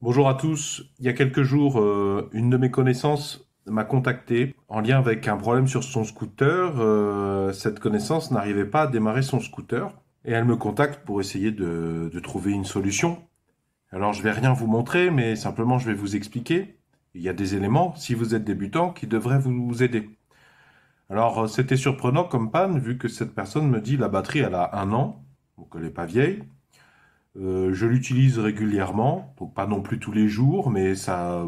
Bonjour à tous. Il y a quelques jours, une de mes connaissances m'a contacté en lien avec un problème sur son scooter. Cette connaissance n'arrivait pas à démarrer son scooter et elle me contacte pour essayer de trouver une solution. Alors je vais rien vous montrer, mais simplement je vais vous expliquer. Il y a des éléments, si vous êtes débutant, qui devraient vous aider. Alors c'était surprenant comme panne, vu que cette personne me dit la batterie elle a 1 an, donc elle n'est pas vieille. Je l'utilise régulièrement, donc pas non plus tous les jours, mais ça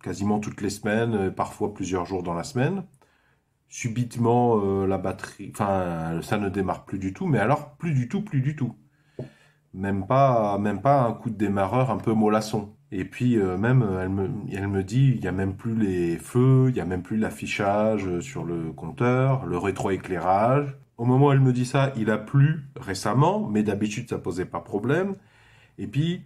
quasiment toutes les semaines, parfois plusieurs jours dans la semaine. Subitement, la batterie, enfin, ça ne démarre plus du tout, mais alors plus du tout, plus du tout. Même pas un coup de démarreur un peu mollasson. Et puis même, elle me dit, il y a même plus les feux, il y a même plus l'affichage sur le compteur, le rétroéclairage. Au moment où elle me dit ça, il a plu récemment, mais d'habitude ça posait pas problème. Et puis,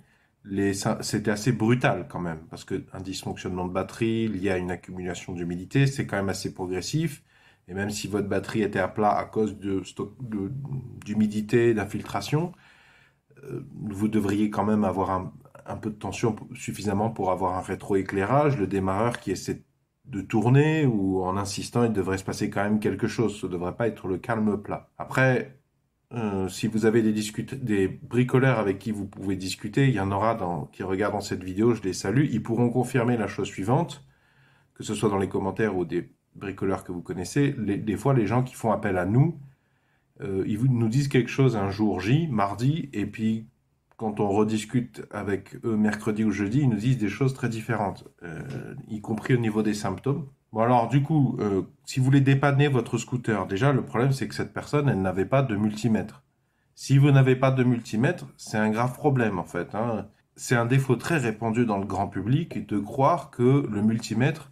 c'était assez brutal quand même, parce qu'un dysfonctionnement de batterie lié à une accumulation d'humidité, c'est quand même assez progressif. Et même si votre batterie était à plat à cause d'humidité, d'infiltration, vous devriez quand même avoir un peu de tension suffisamment pour avoir un rétroéclairage, le démarreur qui essaie de tourner, ou en insistant, il devrait se passer quand même quelque chose. Ce ne devrait pas être le calme plat. Après, si vous avez des bricoleurs avec qui vous pouvez discuter, il y en aura qui regardent cette vidéo, je les salue. Ils pourront confirmer la chose suivante, que ce soit dans les commentaires ou des bricoleurs que vous connaissez. Des fois, les gens qui font appel à nous, nous disent quelque chose un jour J, mardi, et puis quand on rediscute avec eux mercredi ou jeudi, ils nous disent des choses très différentes, y compris au niveau des symptômes. Bon alors du coup, si vous voulez dépanner votre scooter, déjà le problème c'est que cette personne, elle n'avait pas de multimètre. Si vous n'avez pas de multimètre, c'est un grave problème en fait, hein. C'est un défaut très répandu dans le grand public de croire que le multimètre,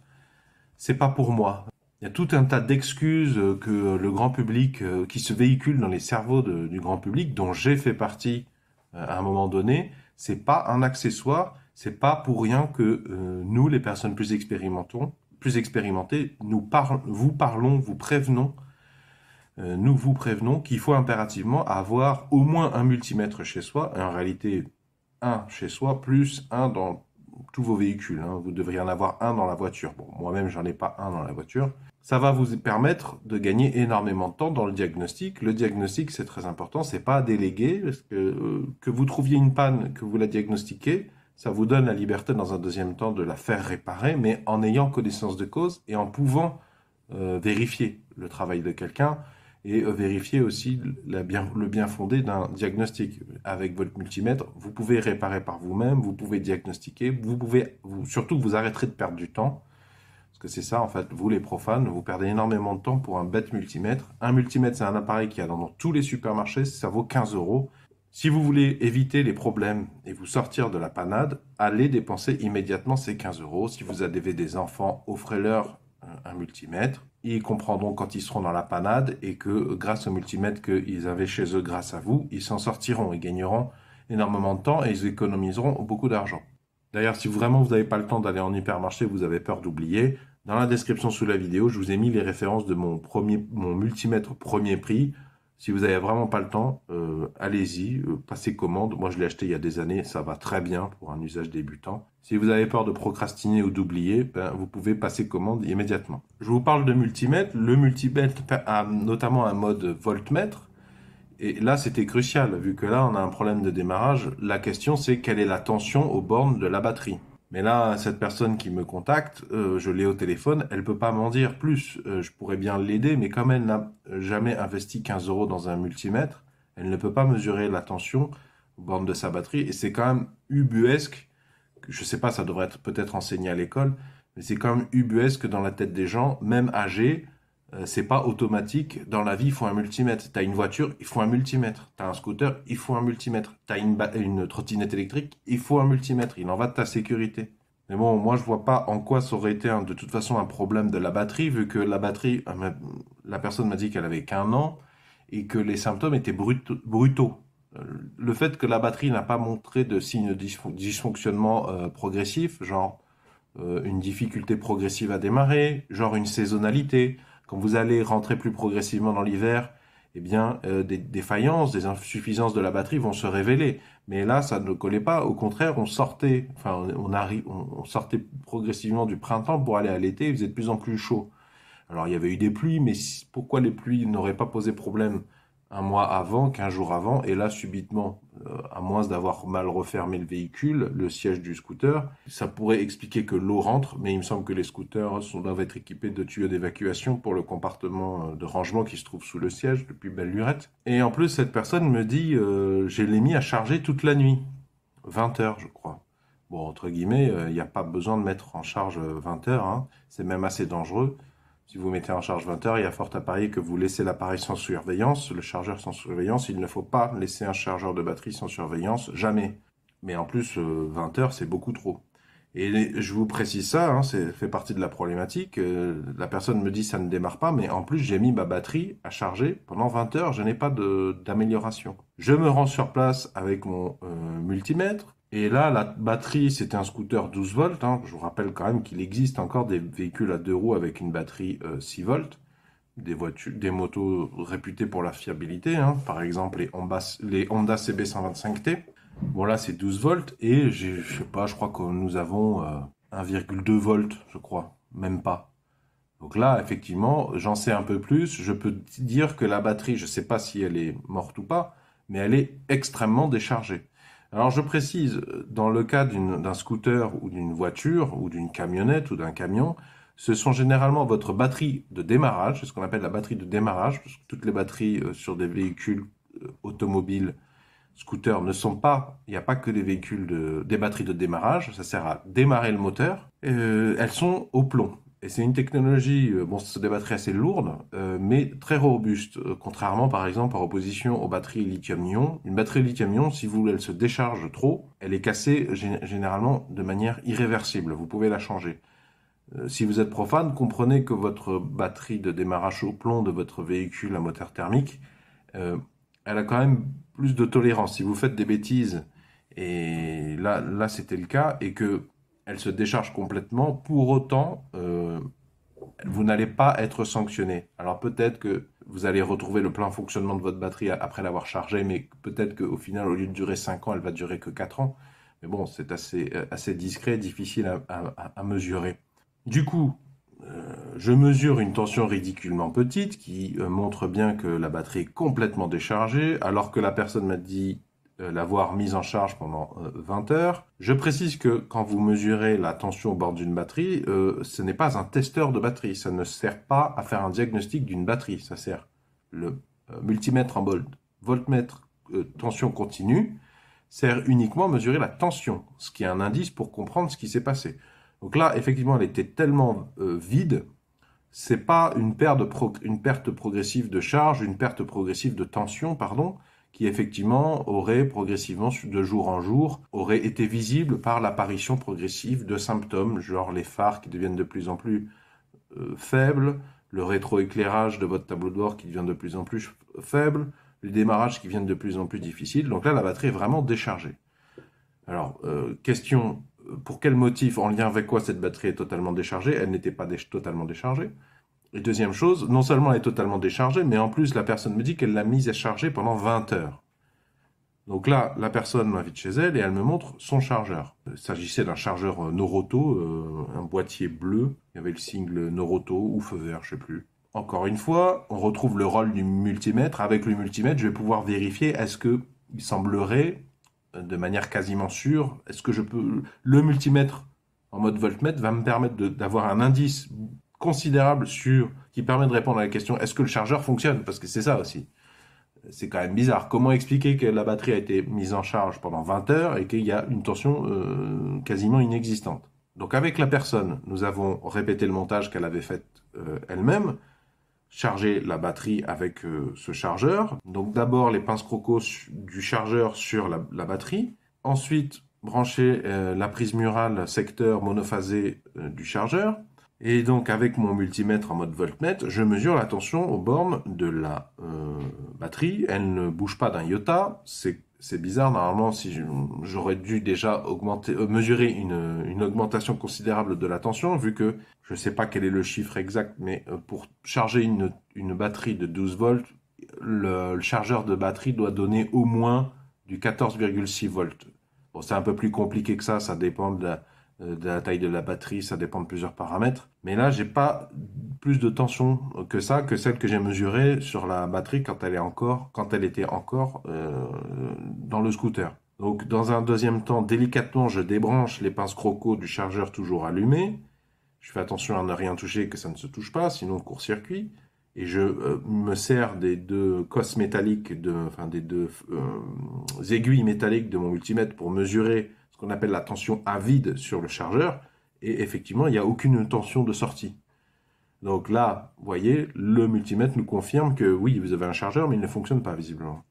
c'est pas pour moi. Il y a tout un tas d'excuses que le grand public, qui se véhiculent dans les cerveaux du grand public, dont j'ai fait partie à un moment donné. C'est pas un accessoire, c'est pas pour rien que nous, les personnes plus expérimentées, vous prévenons, nous vous prévenons qu'il faut impérativement avoir au moins un multimètre chez soi, et en réalité un chez soi, plus un dans tous vos véhicules, hein. Vous devriez en avoir un dans la voiture. Bon, moi-même, j'en ai pas un dans la voiture. Ça va vous permettre de gagner énormément de temps dans le diagnostic. Le diagnostic, c'est très important, c'est pas à déléguer, parce que vous trouviez une panne, que vous la diagnostiquez, ça vous donne la liberté dans un deuxième temps de la faire réparer, mais en ayant connaissance de cause et en pouvant vérifier le travail de quelqu'un et vérifier aussi le bien fondé d'un diagnostic. Avec votre multimètre, vous pouvez réparer par vous-même, vous pouvez diagnostiquer, surtout vous arrêterez de perdre du temps, parce que c'est ça en fait, vous les profanes, vous perdez énormément de temps pour un bête multimètre. Un multimètre, c'est un appareil qui est dans tous les supermarchés, ça vaut 15 euros. Si vous voulez éviter les problèmes et vous sortir de la panade, allez dépenser immédiatement ces 15 euros. Si vous avez des enfants, offrez-leur un multimètre. Ils comprendront quand ils seront dans la panade et que grâce au multimètre qu'ils avaient chez eux grâce à vous, ils s'en sortiront et gagneront énormément de temps et ils économiseront beaucoup d'argent. D'ailleurs, si vraiment vous n'avez pas le temps d'aller en hypermarché, vous avez peur d'oublier, dans la description sous la vidéo, je vous ai mis les références de mon multimètre premier prix. Si vous n'avez vraiment pas le temps, allez-y, passez commande. Moi, je l'ai acheté il y a des années, ça va très bien pour un usage débutant. Si vous avez peur de procrastiner ou d'oublier, vous pouvez passer commande immédiatement. Je vous parle de multimètre. Le multimètre a notamment un mode voltmètre. Et là, c'était crucial, vu que là, on a un problème de démarrage. La question, c'est quelle est la tension aux bornes de la batterie. Mais là, cette personne qui me contacte, je l'ai au téléphone, elle peut pas m'en dire plus. Je pourrais bien l'aider, mais comme elle n'a jamais investi 15 euros dans un multimètre, elle ne peut pas mesurer la tension aux bornes de sa batterie. Et c'est quand même ubuesque. Je sais pas, ça devrait être peut-être enseigné à l'école, mais c'est quand même ubuesque dans la tête des gens, même âgés. C'est pas automatique. Dans la vie, il faut un multimètre. T'as une voiture, il faut un multimètre. T'as un scooter, il faut un multimètre. T'as une trottinette électrique, il faut un multimètre. Il en va de ta sécurité. Mais bon, moi, je vois pas en quoi ça aurait été de toute façon un problème de la batterie, vu que la batterie, la personne m'a dit qu'elle avait qu'1 an et que les symptômes étaient brutaux. Le fait que la batterie n'a pas montré de signes de dysfonctionnement progressif, genre une difficulté progressive à démarrer, genre une saisonnalité. Quand vous allez rentrer plus progressivement dans l'hiver eh bien, des défaillances, des insuffisances de la batterie vont se révéler. Mais là, ça ne collait pas. Au contraire, on sortait, enfin, on sortait progressivement du printemps pour aller à l'été. Il faisait de plus en plus chaud. Alors, il y avait eu des pluies, mais pourquoi les pluies n'auraient pas posé problème un mois avant, 15 jours avant, et là, subitement, à moins d'avoir mal refermé le véhicule, le siège du scooter, ça pourrait expliquer que l'eau rentre, mais il me semble que les scooters doivent être équipés de tuyaux d'évacuation pour le compartiment de rangement qui se trouve sous le siège, depuis belle lurette. Et en plus, cette personne me dit, je l'ai mis à charger toute la nuit, 20 heures, je crois. Bon, entre guillemets, il n'y a pas besoin de mettre en charge 20 heures, hein. C'est même assez dangereux. Si vous mettez en charge 20 heures, il y a fort à parier que vous laissez l'appareil sans surveillance, le chargeur sans surveillance. Il ne faut pas laisser un chargeur de batterie sans surveillance, jamais. Mais en plus, 20 heures, c'est beaucoup trop. Et je vous précise ça, hein, c'est fait partie de la problématique. La personne me dit ça ne démarre pas, mais en plus j'ai mis ma batterie à charger pendant 20 heures, je n'ai pas d'amélioration. Je me rends sur place avec mon multimètre. Et là, la batterie, c'était un scooter 12 volts. Hein. Je vous rappelle quand même qu'il existe encore des véhicules à deux roues avec une batterie 6 volts. Des voitures, des motos réputées pour la fiabilité. Hein. Par exemple, les Honda CB 125T. Bon, là, c'est 12 volts. Et je sais pas, je crois que nous avons 1,2 volts, je crois. Même pas. Donc là, effectivement, j'en sais un peu plus. Je peux dire que la batterie, je ne sais pas si elle est morte ou pas, mais elle est extrêmement déchargée. Alors je précise, dans le cas d'un scooter ou d'une voiture ou d'une camionnette ou d'un camion, ce sont généralement votre batterie de démarrage, c'est ce qu'on appelle la batterie de démarrage, parce que toutes les batteries sur des véhicules automobiles, scooters ne sont pas, il n'y a pas que des des batteries de démarrage, ça sert à démarrer le moteur, elles sont au plomb. Et c'est une technologie, bon, c'est des batteries assez lourdes, mais très robustes, contrairement par exemple par opposition aux batteries lithium-ion. Une batterie lithium-ion, si vous elle se décharge trop, elle est cassée généralement de manière irréversible. Vous pouvez la changer. Si vous êtes profane, comprenez que votre batterie de démarrage au plomb de votre véhicule à moteur thermique, euh, elle a quand même plus de tolérance. Si vous faites des bêtises, et là c'était le cas, et que elle se décharge complètement, pour autant, vous n'allez pas être sanctionné. Alors peut-être que vous allez retrouver le plein fonctionnement de votre batterie après l'avoir chargée, mais peut-être qu'au final, au lieu de durer 5 ans, elle va durer que 4 ans. Mais bon, c'est assez discret, difficile à mesurer. Du coup, je mesure une tension ridiculement petite qui montre bien que la batterie est complètement déchargée, alors que la personne m'a dit l'avoir mise en charge pendant 20 heures. Je précise que quand vous mesurez la tension au bord d'une batterie, ce n'est pas un testeur de batterie. Ça ne sert pas à faire un diagnostic d'une batterie. Ça sert le multimètre en voltmètre tension continue sert uniquement à mesurer la tension, ce qui est un indice pour comprendre ce qui s'est passé. Donc là, effectivement, elle était tellement vide, c'est pas une perte progressive de charge, une perte progressive de tension, pardon, qui effectivement aurait progressivement, de jour en jour, aurait été visible par l'apparition progressive de symptômes, genre les phares qui deviennent de plus en plus faibles, le rétroéclairage de votre tableau de bord qui devient de plus en plus faible, les démarrages qui viennent de plus en plus difficiles. Donc là, la batterie est vraiment déchargée. Alors, question, pour quel motif, en lien avec quoi cette batterie est totalement déchargée? Elle n'était pas totalement déchargée. Et deuxième chose, non seulement elle est totalement déchargée, mais en plus, la personne me dit qu'elle l'a mise à charger pendant 20 heures. Donc là, la personne m'invite chez elle et elle me montre son chargeur. Il s'agissait d'un chargeur Noroto, un boîtier bleu. Il y avait le sigle Noroto ou feu vert, je sais plus. Encore une fois, on retrouve le rôle du multimètre. Avec le multimètre, je vais pouvoir vérifier est-ce que il semblerait, de manière quasiment sûre, est-ce que je peux... Le multimètre en mode voltmètre va me permettre d'avoir un indice considérable qui permet de répondre à la question est-ce que le chargeur fonctionne? Parce que c'est ça aussi. C'est quand même bizarre. Comment expliquer que la batterie a été mise en charge pendant 20 heures et qu'il y a une tension quasiment inexistante? Donc avec la personne, nous avons répété le montage qu'elle avait fait elle-même, charger la batterie avec ce chargeur. Donc d'abord les pinces crocos du chargeur sur la batterie. Ensuite, brancher la prise murale secteur monophasé du chargeur. Et donc avec mon multimètre en mode voltmètre, je mesure la tension aux bornes de la batterie. Elle ne bouge pas d'un iota. C'est bizarre, normalement si j'aurais dû déjà mesurer une augmentation considérable de la tension, vu que je ne sais pas quel est le chiffre exact, mais pour charger une batterie de 12 volts, le chargeur de batterie doit donner au moins du 14,6 volts. Bon, c'est un peu plus compliqué que ça dépend de la taille de la batterie, ça dépend de plusieurs paramètres. Mais là, j'ai pas plus de tension que ça, que celle que j'ai mesurée sur la batterie quand elle était encore dans le scooter. Donc, dans un deuxième temps, délicatement, je débranche les pinces croco du chargeur toujours allumé. Je fais attention à ne rien toucher, que ça ne se touche pas, sinon court-circuit. Et je me sers des deux cosses métalliques, des deux aiguilles métalliques de mon multimètre pour mesurer ce qu'on appelle la tension à vide sur le chargeur. Et effectivement, il n'y a aucune tension de sortie. Donc là, vous voyez, le multimètre nous confirme que oui, vous avez un chargeur, mais il ne fonctionne pas visiblement.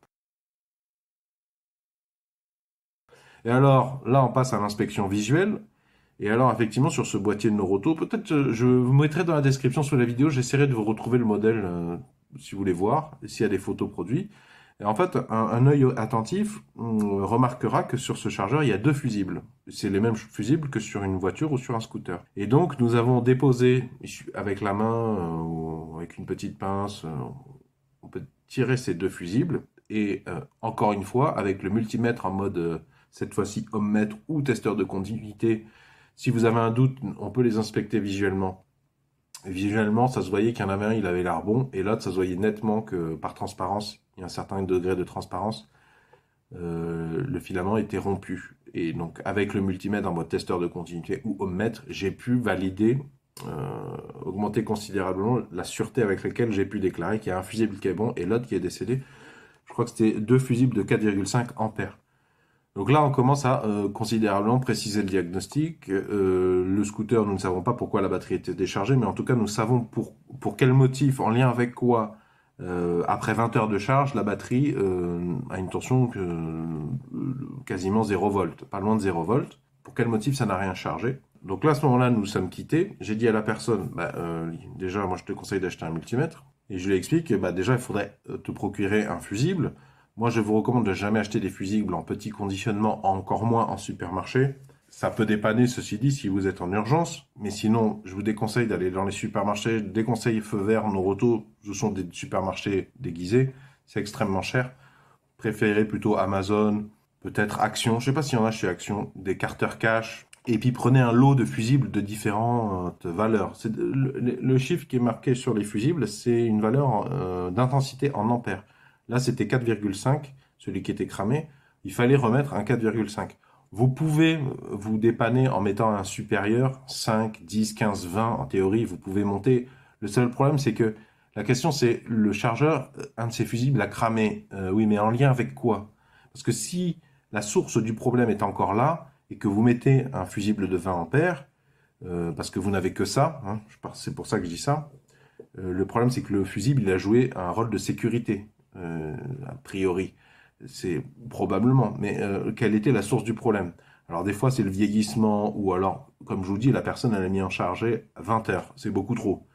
Et alors, là, on passe à l'inspection visuelle. Et alors, effectivement, sur ce boîtier de Noroto, peut-être je vous mettrai dans la description sous la vidéo, j'essaierai de vous retrouver le modèle si vous voulez voir, s'il y a des photos produits. Et en fait, un œil attentif remarquera que sur ce chargeur, il y a deux fusibles. C'est les mêmes fusibles que sur une voiture ou sur un scooter. Et donc, nous avons déposé avec la main ou avec une petite pince, on peut tirer ces deux fusibles. Et encore une fois, avec le multimètre en mode, cette fois-ci, ohmmètre ou testeur de continuité, si vous avez un doute, on peut les inspecter visuellement. Et visuellement, ça se voyait qu'il y en avait un, il avait l'air bon, et l'autre, ça se voyait nettement que par transparence, il y a un certain degré de transparence, le filament était rompu. Et donc, avec le multimètre en mode testeur de continuité ou ohmmètre, j'ai pu valider, augmenter considérablement la sûreté avec laquelle j'ai pu déclarer qu'il y a un fusible qui est bon et l'autre qui est décédé. Je crois que c'était deux fusibles de 4,5 ampères. Donc là, on commence à considérablement préciser le diagnostic. Le scooter, nous ne savons pas pourquoi la batterie était déchargée, mais en tout cas, nous savons pour quel motif, en lien avec quoi, après 20 heures de charge, la batterie a une tension quasiment 0 volt, pas loin de 0 volt. Pour quel motif ça n'a rien chargé? Donc là, à ce moment-là, nous sommes quittés. J'ai dit à la personne, déjà, moi, je te conseille d'acheter un multimètre. Et je lui explique que déjà, il faudrait te procurer un fusible. Moi, je vous recommande de jamais acheter des fusibles en petit conditionnement, encore moins en supermarché. Ça peut dépanner, ceci dit, si vous êtes en urgence. Mais sinon, je vous déconseille d'aller dans les supermarchés. Déconseille Feu Vert, Noroto, ce sont des supermarchés déguisés. C'est extrêmement cher. Préférez plutôt Amazon, peut-être Action. Je ne sais pas s'il y en a chez Action, des Carter Cash. Et puis prenez un lot de fusibles de différentes valeurs. Le chiffre qui est marqué sur les fusibles, c'est une valeur d'intensité en ampères. Là, c'était 4,5, celui qui était cramé. Il fallait remettre un 4,5. Vous pouvez vous dépanner en mettant un supérieur, 5, 10, 15, 20. En théorie, vous pouvez monter. Le seul problème, c'est que la question, c'est le chargeur, un de ces fusibles a cramé. Oui, mais en lien avec quoi? Parce que si la source du problème est encore là, et que vous mettez un fusible de 20 ampères, parce que vous n'avez que ça, hein, c'est pour ça que je dis ça, le problème c'est que le fusible il a joué un rôle de sécurité, a priori, c'est probablement, mais quelle était la source du problème? Alors des fois c'est le vieillissement, ou alors, comme je vous dis, la personne elle a mis en chargé 20 heures, c'est beaucoup trop.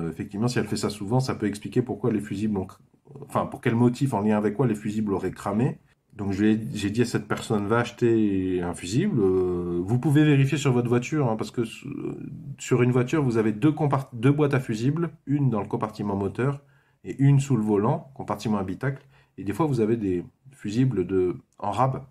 Effectivement, si elle fait ça souvent, ça peut expliquer pourquoi les fusibles ont... Enfin, pour quel motif, en lien avec quoi les fusibles auraient cramé. Donc j'ai dit à cette personne, va acheter un fusible. Vous pouvez vérifier sur votre voiture, hein, parce que sur une voiture, vous avez deux boîtes à fusibles, une dans le compartiment moteur et une sous le volant, compartiment habitacle. Et des fois, vous avez des fusibles en rab.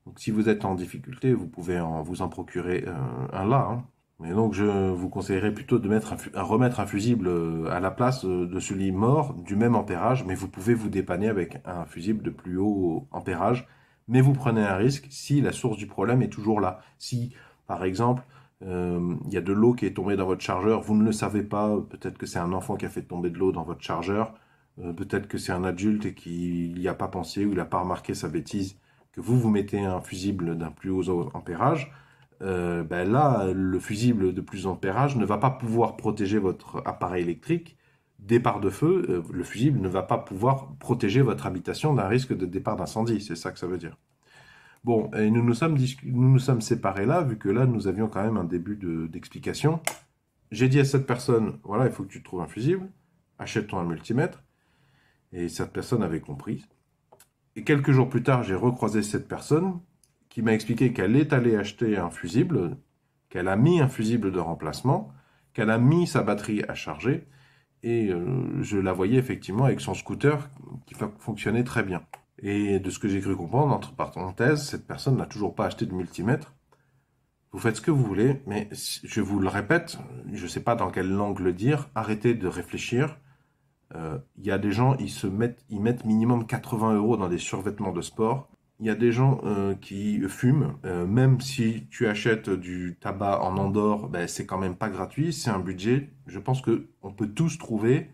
Donc si vous êtes en difficulté, vous pouvez vous en procurer un là, hein. Mais donc je vous conseillerais plutôt de remettre un fusible à la place de celui mort du même ampérage, mais vous pouvez vous dépanner avec un fusible de plus haut ampérage, mais vous prenez un risque si la source du problème est toujours là. Si, par exemple, il y a de l'eau qui est tombée dans votre chargeur, vous ne le savez pas, peut-être que c'est un enfant qui a fait tomber de l'eau dans votre chargeur, peut-être que c'est un adulte et qu'il n'y a pas pensé ou il n'a pas remarqué sa bêtise, que vous mettez un fusible d'un plus haut ampérage. Là, le fusible de plus ampérage ne va pas pouvoir protéger votre appareil électrique. Départ de feu, le fusible ne va pas pouvoir protéger votre habitation d'un risque de départ d'incendie. C'est ça que ça veut dire. Bon, et nous nous sommes séparés là, vu que là, nous avions quand même un début d'explication. J'ai dit à cette personne, voilà, il faut que tu trouves un fusible, achète-toi un multimètre. Et cette personne avait compris. Et quelques jours plus tard, j'ai recroisé cette personne qui m'a expliqué qu'elle est allée acheter un fusible, qu'elle a mis un fusible de remplacement, qu'elle a mis sa batterie à charger, et je la voyais effectivement avec son scooter qui fonctionnait très bien. Et de ce que j'ai cru comprendre, entre parenthèses, cette personne n'a toujours pas acheté de multimètre. Vous faites ce que vous voulez, mais je vous le répète, je ne sais pas dans quelle langue le dire, arrêtez de réfléchir. Il y a des gens, ils mettent minimum 80 € dans des survêtements de sport. Il y a des gens qui fument, même si tu achètes du tabac en Andorre, ben, c'est quand même pas gratuit, c'est un budget. Je pense qu'on peut tous trouver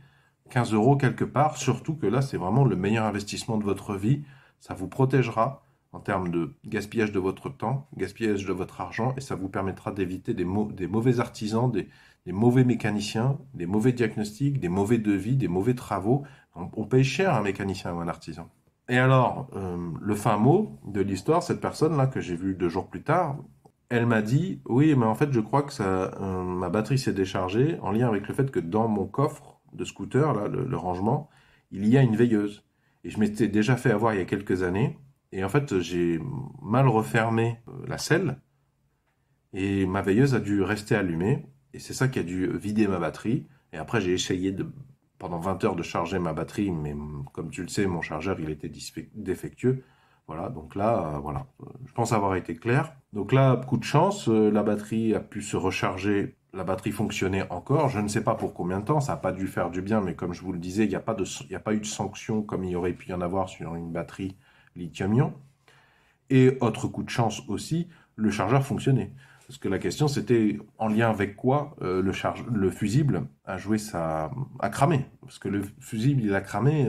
15 € quelque part, surtout que là, c'est vraiment le meilleur investissement de votre vie. Ça vous protégera en termes de gaspillage de votre temps, gaspillage de votre argent, et ça vous permettra d'éviter des mauvais artisans, des mauvais mécaniciens, des mauvais diagnostics, des mauvais devis, des mauvais travaux. On paye cher un mécanicien ou un artisan. Et alors, le fin mot de l'histoire, cette personne-là que j'ai vue 2 jours plus tard, elle m'a dit, oui, mais en fait, je crois que ma batterie s'est déchargée en lien avec le fait que dans mon coffre de scooter, là, le rangement, il y a une veilleuse. Et je m'étais déjà fait avoir il y a quelques années. Et en fait, j'ai mal refermé la selle et ma veilleuse a dû rester allumée. Et c'est ça qui a dû vider ma batterie. Et après, j'ai essayé pendant 20 heures de charger ma batterie, mais comme tu le sais, mon chargeur, il était défectueux. Voilà, donc là, voilà, je pense avoir été clair. Donc là, coup de chance, la batterie a pu se recharger, la batterie fonctionnait encore. Je ne sais pas pour combien de temps, ça n'a pas dû faire du bien, mais comme je vous le disais, il n'y a pas eu de sanction comme il y aurait pu y en avoir sur une batterie lithium-ion. Et autre coup de chance aussi, le chargeur fonctionnait. Parce que la question c'était en lien avec quoi le fusible a cramé. Parce que le fusible il a cramé,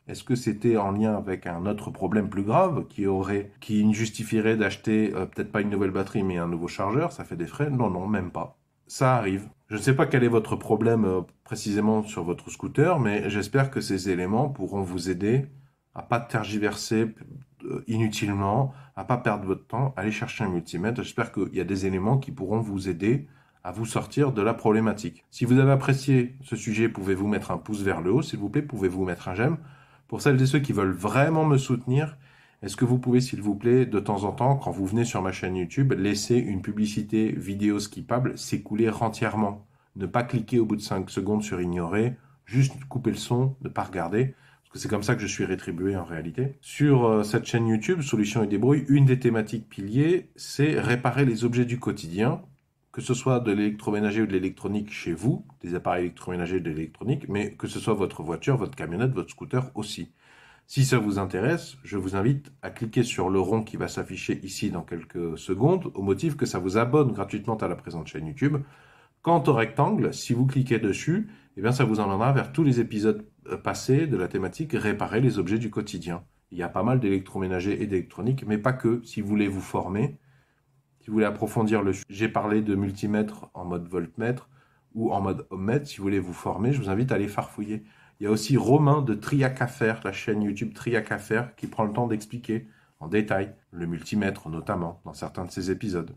est-ce que c'était en lien avec un autre problème plus grave qui justifierait d'acheter peut-être pas une nouvelle batterie mais un nouveau chargeur, ça fait des frais? Non, non, même pas. Ça arrive. Je ne sais pas quel est votre problème précisément sur votre scooter, mais j'espère que ces éléments pourront vous aider à pas tergiverser inutilement, à pas perdre votre temps, aller chercher un multimètre. J'espère qu'il y a des éléments qui pourront vous aider à vous sortir de la problématique. Si vous avez apprécié ce sujet, pouvez-vous mettre un pouce vers le haut, s'il vous plaît, pouvez-vous mettre un j'aime. Pour celles et ceux qui veulent vraiment me soutenir, est-ce que vous pouvez, s'il vous plaît, de temps en temps, quand vous venez sur ma chaîne YouTube, laisser une publicité vidéo skippable s'écouler entièrement? Ne pas cliquer au bout de 5 secondes sur ignorer, juste couper le son, ne pas regarder. C'est comme ça que je suis rétribué en réalité. Sur cette chaîne YouTube, Solutions et Débrouille, une des thématiques piliers, c'est réparer les objets du quotidien, que ce soit de l'électroménager ou de l'électronique chez vous, des appareils électroménagers et de l'électronique, mais que ce soit votre voiture, votre camionnette, votre scooter aussi. Si ça vous intéresse, je vous invite à cliquer sur le rond qui va s'afficher ici dans quelques secondes, au motif que ça vous abonne gratuitement à la présente chaîne YouTube. Quant au rectangle, si vous cliquez dessus, eh bien, ça vous emmènera vers tous les épisodes passés de la thématique réparer les objets du quotidien. Il y a pas mal d'électroménagers et d'électronique, mais pas que. Si vous voulez vous former, si vous voulez approfondir le sujet, j'ai parlé de multimètre en mode voltmètre ou en mode ohmmètre. Si vous voulez vous former, je vous invite à aller farfouiller. Il y a aussi Romain de Triac à faire, la chaîne YouTube Triac à faire, qui prend le temps d'expliquer en détail le multimètre, notamment dans certains de ses épisodes.